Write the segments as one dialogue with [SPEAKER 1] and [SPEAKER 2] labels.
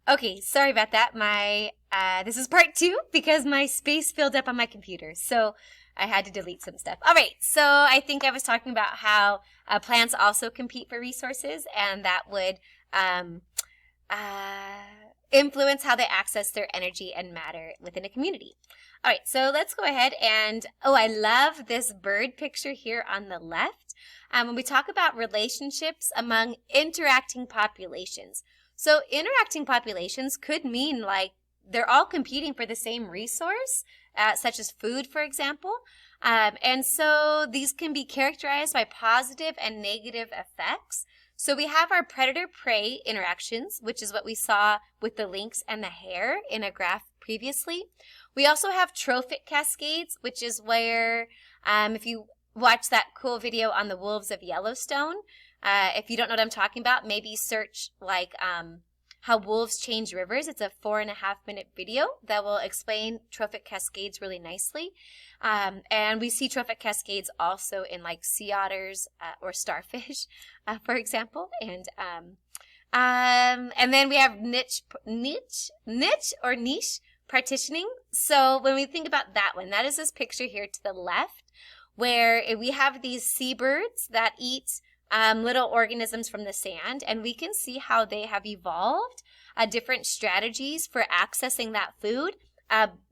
[SPEAKER 1] Okay, sorry about that. This is part two because my space filled up on my computer. So I had to delete some stuff. All right, so I think I was talking about how plants also compete for resources, and that would um, influence how they access their energy and matter within a community. All right, so let's go ahead and, I love this bird picture here on the left. When we talk about relationships among interacting populations. So interacting populations could mean like they're all competing for the same resource, such as food, for example. And so these can be characterized by positive and negative effects. So we have our predator-prey interactions, which is what we saw with the lynx and the hare in a graph previously. We also have trophic cascades, which is where, if you watch that cool video on the wolves of Yellowstone, if you don't know what I'm talking about, maybe search like how wolves change rivers. It's a 4.5-minute video that will explain trophic cascades really nicely. And we see trophic cascades also in like sea otters or starfish, for example. And then we have niche partitioning. So when we think about that one, that is this picture here to the left, where we have these seabirds that eat little organisms from the sand, and we can see how they have evolved different strategies for accessing that food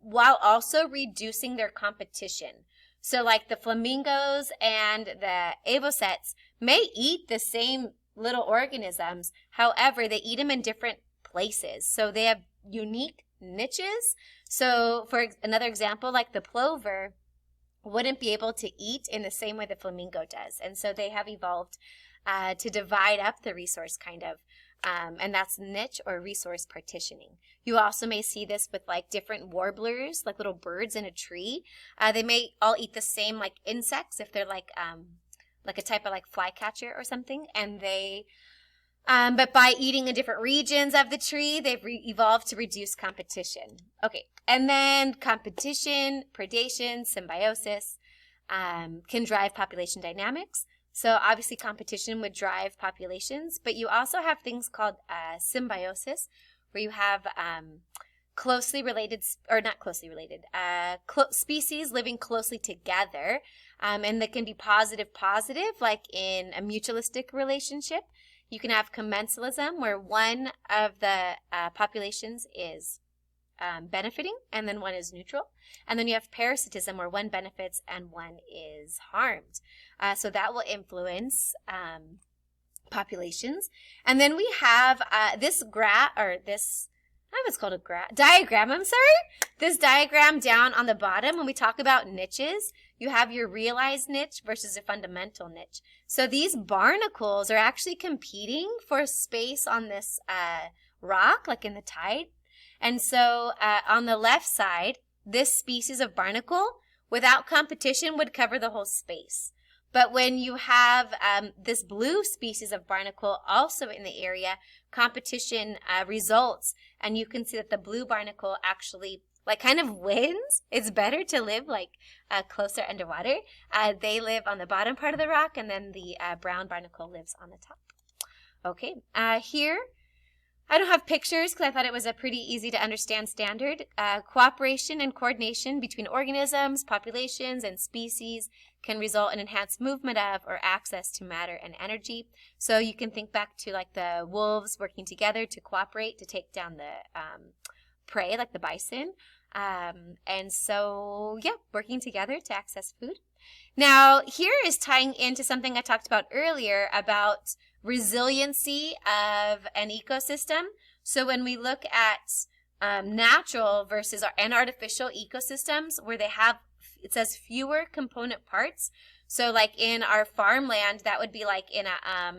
[SPEAKER 1] while also reducing their competition. So like the flamingos and the avocets may eat the same little organisms, however, they eat them in different places. So they have unique niches. So for another example, like the plover wouldn't be able to eat in the same way the flamingo does. And so they have evolved to divide up the resource kind of. And that's niche or resource partitioning. You also may see this with like different warblers, like little birds in a tree. They may all eat the same like insects if they're like a type of like flycatcher or something. And they, but by eating in different regions of the tree, they've evolved to reduce competition. Okay, and then competition, predation, symbiosis can drive population dynamics. So obviously competition would drive populations, but you also have things called symbiosis, where you have closely related, or not closely related, species living closely together, and that can be positive, like in a mutualistic relationship. You can have commensalism, where one of the populations is benefiting and then one is neutral. And then you have parasitism, where one benefits and one is harmed. So that will influence populations. And then we have this graph, or this, I don't know if it's called a diagram, I'm sorry. This diagram down on the bottom, when we talk about niches, you have your realized niche versus a fundamental niche. So these barnacles are actually competing for space on this rock, like in the tide. And so on the left side, this species of barnacle, without competition, would cover the whole space. But when you have this blue species of barnacle also in the area, competition results, and you can see that the blue barnacle actually like kind of wins. It's better to live like closer underwater. They live on the bottom part of the rock, and then the brown barnacle lives on the top. Okay, here I don't have pictures because I thought it was a pretty easy to understand standard. Cooperation and coordination between organisms, populations, and species can result in enhanced movement of or access to matter and energy. So you can think back to like the wolves working together to cooperate to take down the prey, like the bison. And so, yeah, working together to access food. Now, here is tying into something I talked about earlier about resiliency of an ecosystem. So when we look at natural versus and artificial ecosystems, where they have, it says fewer component parts. So like in our farmland, that would be like in a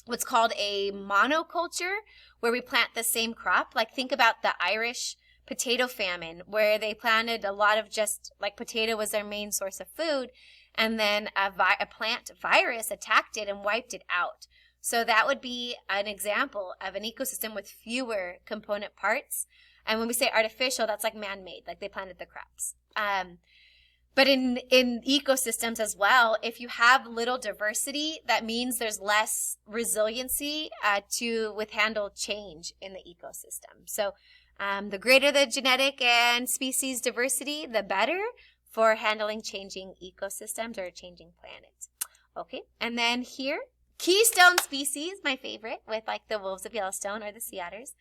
[SPEAKER 1] what's called a monoculture, where we plant the same crop. Like think about the Irish potato famine, where they planted a lot of just like potato was their main source of food, and then a plant virus attacked it and wiped it out. So that would be an example of an ecosystem with fewer component parts. And when we say artificial, that's like man-made, like they planted the crops. But in ecosystems as well, if you have little diversity, that means there's less resiliency to withhandle change in the ecosystem. So the greater the genetic and species diversity, the better for handling changing ecosystems or a changing planet. Okay, and then here, Keystone Species, my favorite, with like the wolves of Yellowstone or the sea otters.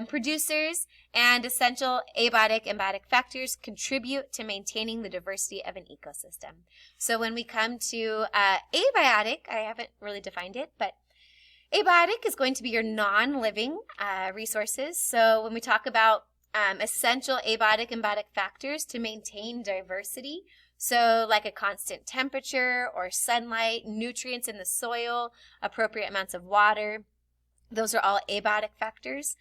[SPEAKER 1] Producers and essential abiotic and biotic factors contribute to maintaining the diversity of an ecosystem. So when we come to abiotic, I haven't really defined it, but abiotic is going to be your non-living resources. So when we talk about essential abiotic and biotic factors to maintain diversity, so like a constant temperature or sunlight, nutrients in the soil, appropriate amounts of water, those are all abiotic factors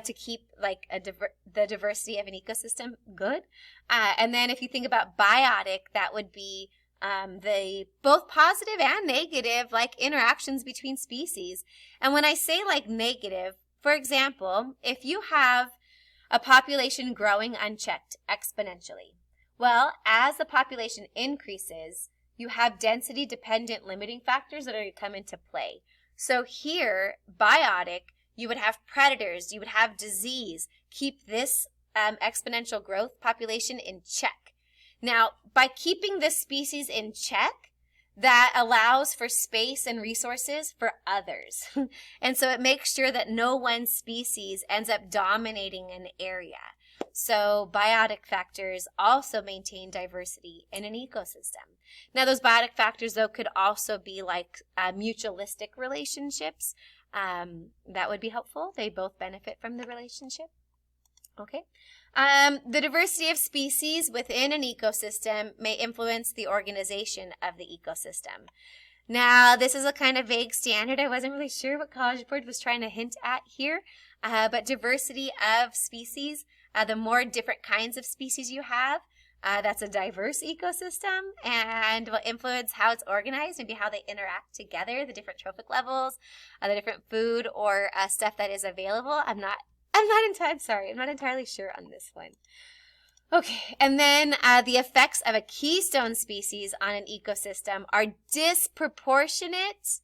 [SPEAKER 1] to keep like the diversity of an ecosystem good. And then if you think about biotic, that would be the both positive and negative like interactions between species. And when I say like negative, for example, if you have a population growing unchecked exponentially, well, as the population increases, you have density-dependent limiting factors that are going to come into play. So here, biotic, you would have predators, you would have disease, keep this exponential growth population in check. Now, by keeping this species in check, that allows for space and resources for others. And so it makes sure that no one species ends up dominating an area. So biotic factors also maintain diversity in an ecosystem. Now those biotic factors though could also be like mutualistic relationships. That would be helpful. They both benefit from the relationship. Okay. The diversity of species within an ecosystem may influence the organization of the ecosystem. Now, this is a kind of vague standard. I wasn't really sure what College Board was trying to hint at here, but diversity of species, the more different kinds of species you have, that's a diverse ecosystem and will influence how it's organized, maybe how they interact together, the different trophic levels, the different food or stuff that is available. I'm not entirely sure on this one. Okay, and then the effects of a keystone species on an ecosystem are disproportionate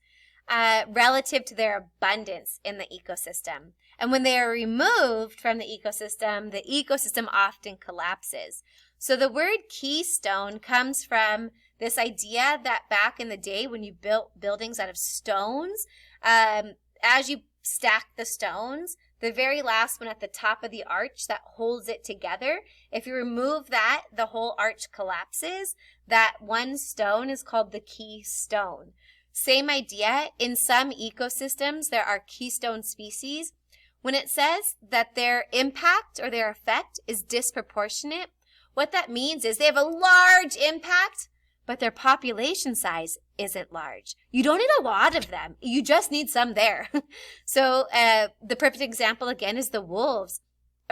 [SPEAKER 1] relative to their abundance in the ecosystem. And when they are removed from the ecosystem often collapses. So the word keystone comes from this idea that back in the day when you built buildings out of stones, as you stack the stones, the very last one at the top of the arch that holds it together, if you remove that, the whole arch collapses. That one stone is called the keystone. Same idea, in some ecosystems, there are keystone species. When it says that their impact or their effect is disproportionate, what that means is they have a large impact, but their population size isn't large. You don't need a lot of them. You just need some there. So the perfect example, again, is the wolves.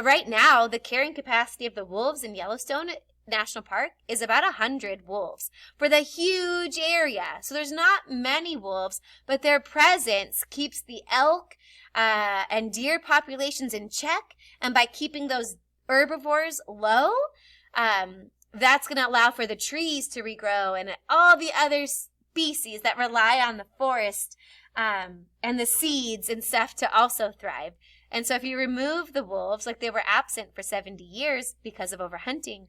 [SPEAKER 1] Right now, the carrying capacity of the wolves in Yellowstone National Park is about 100 wolves for the huge area. So there's not many wolves, but their presence keeps the elk and deer populations in check. And by keeping those herbivores low, that's going to allow for the trees to regrow and all the other species that rely on the forest and the seeds and stuff to also thrive. And so if you remove the wolves, like they were absent for 70 years because of overhunting,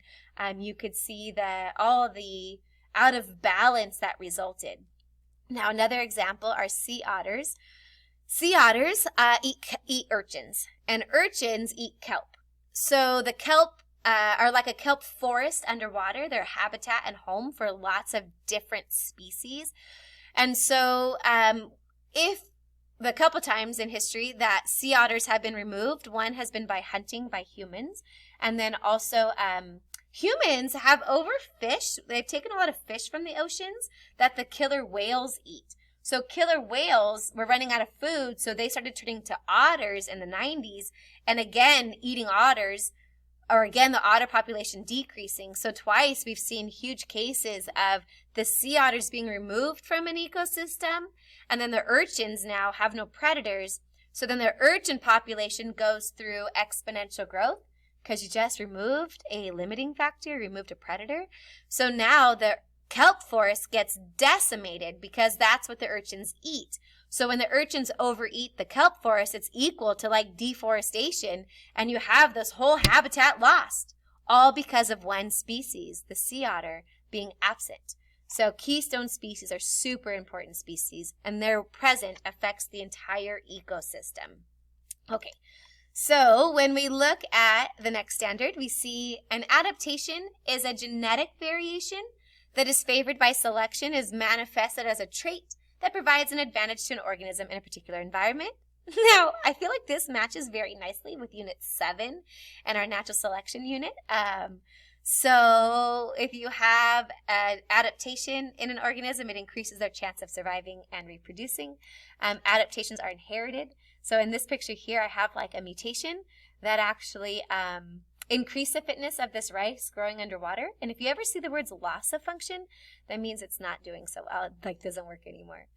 [SPEAKER 1] you could see all the out of balance that resulted. Now, another example are sea otters. Sea otters eat urchins, and urchins eat kelp. So the kelp are like a kelp forest underwater. They're habitat and home for lots of different species. And so if the couple times in history that sea otters have been removed, one has been by hunting by humans, and then also humans have overfished. They've taken a lot of fish from the oceans that the killer whales eat. So killer whales were running out of food, so they started turning to otters in the 90s, and again eating otters, or again the otter population decreasing. So twice we've seen huge cases of the sea otters being removed from an ecosystem, and then the urchins now have no predators. So then the urchin population goes through exponential growth because you just removed a limiting factor, removed a predator. So now the kelp forest gets decimated because that's what the urchins eat. So when the urchins overeat the kelp forest, it's equal to like deforestation, and you have this whole habitat lost, all because of one species, the sea otter, being absent. So keystone species are super important species, and their presence affects the entire ecosystem. Okay, so when we look at the next standard, we see an adaptation is a genetic variation that is favored by selection, is manifested as a trait that provides an advantage to an organism in a particular environment. Now, I feel like this matches very nicely with Unit 7 and our natural selection unit. So if you have an adaptation in an organism, it increases their chance of surviving and reproducing. Adaptations are inherited. So in this picture here, I have like a mutation that actually increase the fitness of this rice growing underwater. And if you ever see the words loss of function, that means it's not doing so well. It like doesn't work anymore.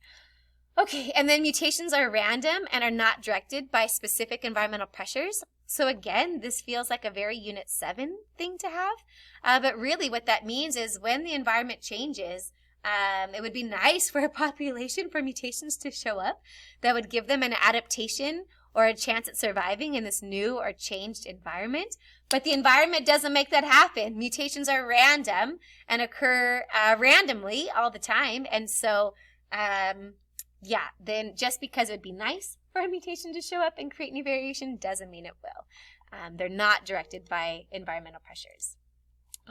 [SPEAKER 1] Okay, and then mutations are random and are not directed by specific environmental pressures. So again, this feels like a very Unit 7 thing to have. But really what that means is when the environment changes, it would be nice for a population for mutations to show up that would give them an adaptation or a chance at surviving in this new or changed environment. But the environment doesn't make that happen. Mutations are random and occur randomly all the time. And so, yeah, then just because it would be nice for a mutation to show up and create new variation doesn't mean it will. They're not directed by environmental pressures.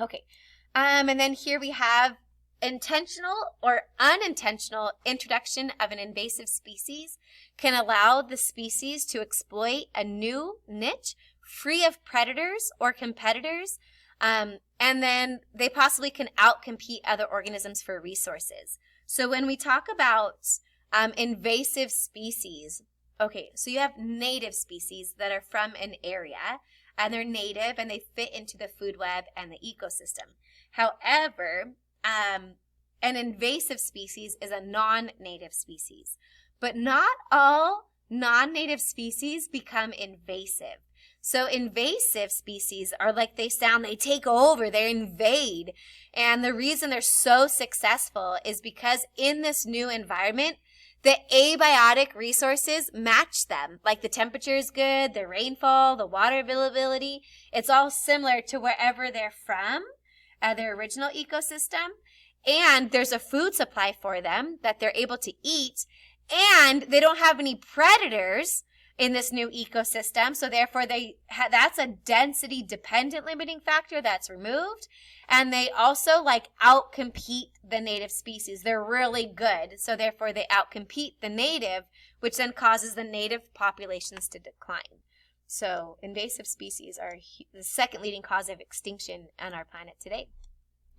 [SPEAKER 1] Okay, and then here we have intentional or unintentional introduction of an invasive species can allow the species to exploit a new niche free of predators or competitors, and then they possibly can outcompete other organisms for resources. So when we talk about invasive species, okay, so you have native species that are from an area, and they're native and they fit into the food web and the ecosystem. However, an invasive species is a non-native species, but not all non-native species become invasive. So invasive species are like they sound, they take over, they invade. And the reason they're so successful is because in this new environment, the abiotic resources match them. Like the temperature is good, the rainfall, the water availability. It's all similar to wherever they're from, their original ecosystem. And there's a food supply for them that they're able to eat. And they don't have any predators in this new ecosystem. So therefore, that's a density dependent limiting factor that's removed. And they also like outcompete the native species. They're really good. So therefore, they outcompete the native, which then causes the native populations to decline. So invasive species are the second leading cause of extinction on our planet today.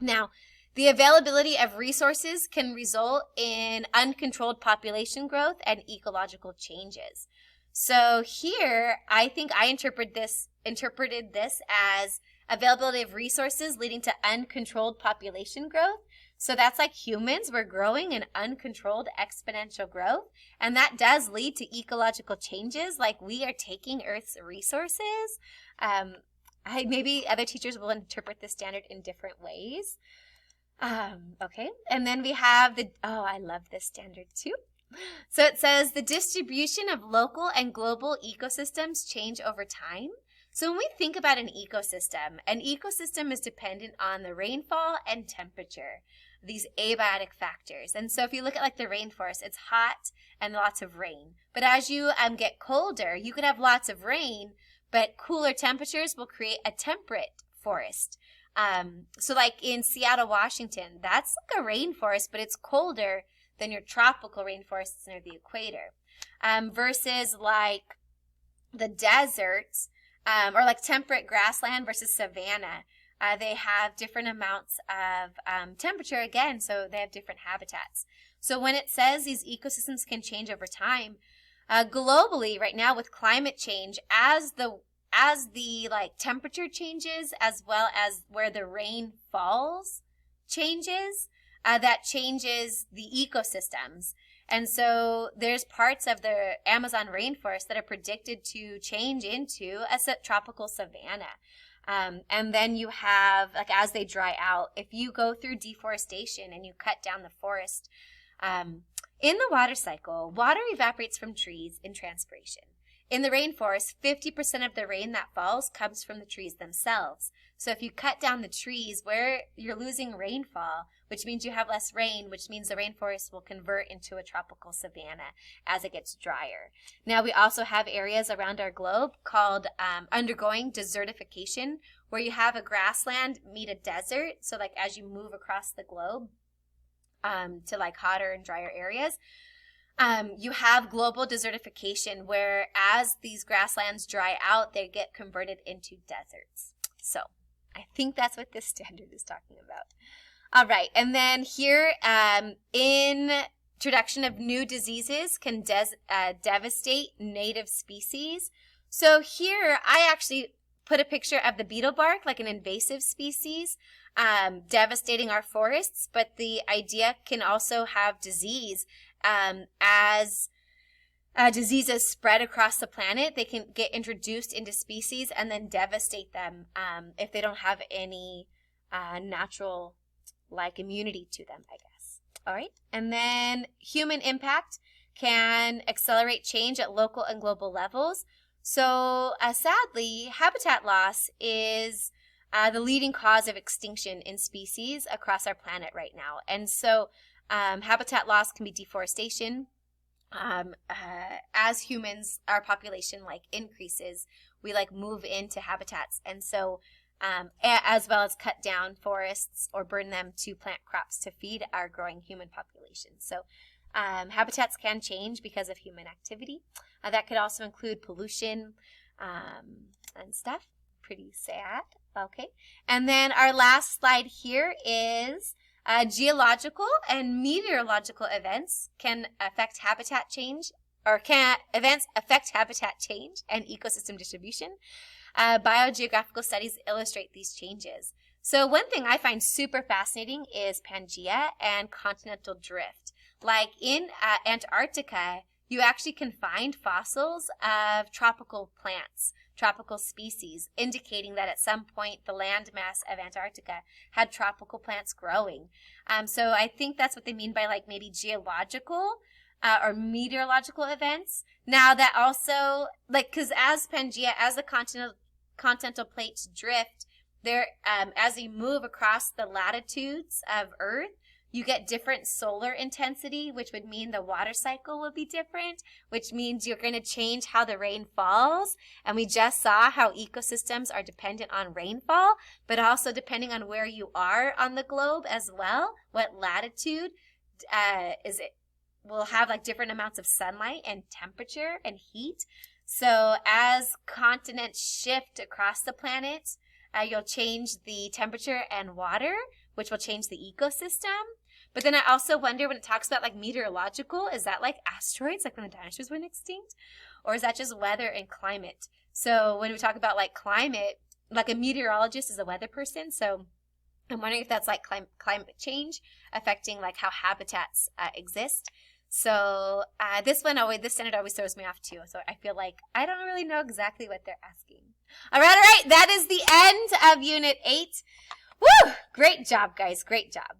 [SPEAKER 1] Now, the availability of resources can result in uncontrolled population growth and ecological changes. So here, I think I interpreted this as availability of resources leading to uncontrolled population growth. So that's like humans, we're growing in uncontrolled exponential growth. And that does lead to ecological changes, like we are taking Earth's resources. Maybe other teachers will interpret this standard in different ways. Okay, and then we have I love this standard too. So it says the distribution of local and global ecosystems change over time. So when we think about an ecosystem is dependent on the rainfall and temperature, these abiotic factors. And so if you look at like the rainforest, it's hot and lots of rain. But as you get colder, you could have lots of rain, but cooler temperatures will create a temperate forest. So like in Seattle, Washington, that's like a rainforest, but it's colder than your tropical rainforests near the equator. Versus like the deserts, or like temperate grassland versus savanna. They have different amounts of temperature again, so they have different habitats. So when it says these ecosystems can change over time, globally right now with climate change, as the like temperature changes as well as where the rain falls changes, that changes the ecosystems. And so there's parts of the Amazon rainforest that are predicted to change into a tropical savanna. And then you have, like, as they dry out, if you go through deforestation and you cut down the forest, in the water cycle, water evaporates from trees in transpiration. In the rainforest, 50% of the rain that falls comes from the trees themselves. So if you cut down the trees, where you're losing rainfall, which means you have less rain, which means the rainforest will convert into a tropical savanna as it gets drier. Now, we also have areas around our globe called undergoing desertification, where you have a grassland meet a desert. So like as you move across the globe to like hotter and drier areas, you have global desertification, where as these grasslands dry out, they get converted into deserts. So I think that's what this standard is talking about. All right, and then here, introduction of new diseases can devastate native species. So here, I actually put a picture of the beetle bark, like an invasive species, devastating our forests, but the idea can also have disease. As diseases spread across the planet, they can get introduced into species and then devastate them if they don't have any natural like immunity to them, I guess. All right. And then human impact can accelerate change at local and global levels. So sadly, habitat loss is the leading cause of extinction in species across our planet right now. And so habitat loss can be deforestation. As humans, our population like increases, we like move into habitats. And so as well as cut down forests or burn them to plant crops to feed our growing human population. So habitats can change because of human activity. That could also include pollution and stuff. Pretty sad. Okay. And then our last slide here is geological and meteorological events can affect habitat change, or can events affect habitat change and ecosystem distribution. Biogeographical studies illustrate these changes. So one thing I find super fascinating is Pangea and continental drift. Like in Antarctica, you actually can find fossils of tropical plants, tropical species, indicating that at some point the landmass of Antarctica had tropical plants growing. So I think that's what they mean by like maybe geological or meteorological events. Now that also, like, because as Pangea, as the continental plates drift, there, as you move across the latitudes of Earth, you get different solar intensity, which would mean the water cycle will be different, which means you're going to change how the rain falls. And we just saw how ecosystems are dependent on rainfall, but also depending on where you are on the globe as well, what latitude is it will have like different amounts of sunlight and temperature and heat. So as continents shift across the planet, you'll change the temperature and water, which will change the ecosystem. But then I also wonder, when it talks about like meteorological, is that like asteroids, like when the dinosaurs went extinct? Or is that just weather and climate? So when we talk about like climate, like a meteorologist is a weather person. So I'm wondering if that's like climate change affecting like how habitats exist. So this standard always throws me off too. So I feel like I don't really know exactly what they're asking. All right. That is the end of Unit 8. Woo! Great job, guys. Great job.